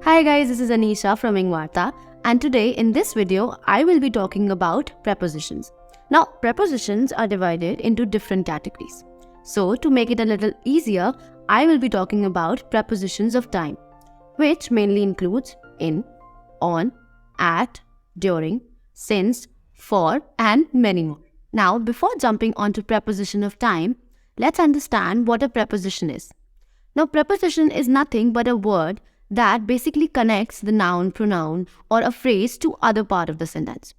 Hi guys, this is Anisha from EngVarta, and today in this video I will be talking about prepositions. Now prepositions are divided into different categories. So to make it a little easier, I will be talking about prepositions of time, which mainly includes in, on, at, during, since, for and many more. Now before jumping onto preposition of time, let's understand what a preposition is. Now preposition is nothing but a word that basically connects the noun, pronoun or a phrase to other part of the sentence.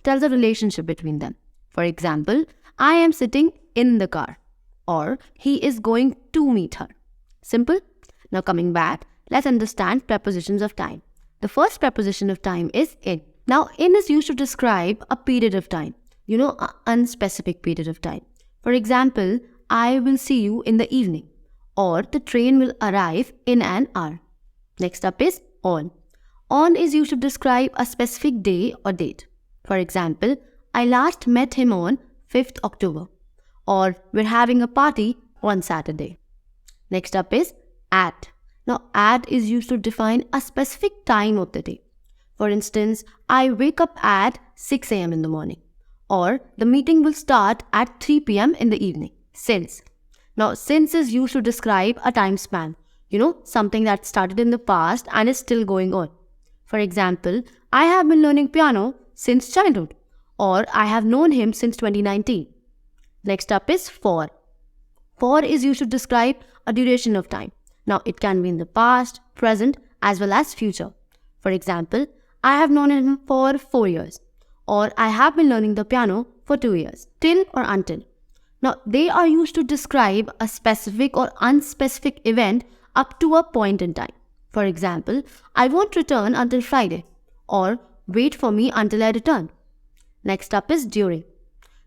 Tells a relationship between them. For example, I am sitting in the car or he is going to meet her. Simple? Now coming back, let's understand prepositions of time. The first preposition of time is in. Now in is used to describe a period of time, an unspecific period of time. For example, I will see you in the evening or the train will arrive in an hour. Next up is on. On is used to describe a specific day or date. For example, I last met him on 5th October or we're having a party on Saturday. Next up is at. Now at is used to define a specific time of the day. For instance, I wake up at 6 a.m. in the morning or the meeting will start at 3 p.m. in the evening. Since. Now since is used to describe a time span. Something that started in the past and is still going on. For example, I have been learning piano since childhood or I have known him since 2019. Next up is for. For is used to describe a duration of time. Now it can be in the past, present as well as future. For example, I have known him for 4 years or I have been learning the piano for 2 years, till or until. Now they are used to describe a specific or unspecific event up to a point in time. For example, I won't return until Friday or wait for me until I return. Next up is during.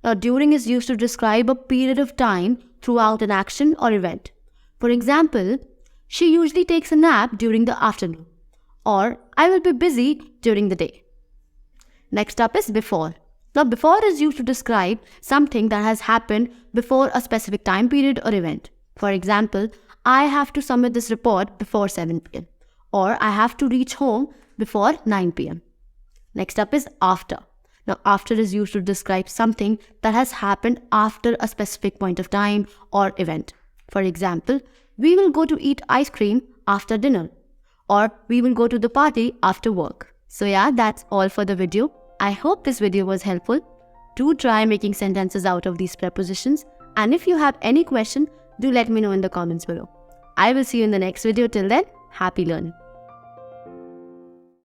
Now during is used to describe a period of time throughout an action or event. For example, she usually takes a nap during the afternoon or I will be busy during the day. Next up is before. Now before is used to describe something that has happened before a specific time period or event. For example, I have to submit this report before 7 p.m. or I have to reach home before 9 p.m. Next up is after. Now after is used to describe something that has happened after a specific point of time or event. For example, we will go to eat ice cream after dinner or we will go to the party after work. So yeah, that's all for the video. I hope this video was helpful. Do try making sentences out of these prepositions, and if you have any question, do let me know in the comments below. I will see you in the next video. Till then, happy learning.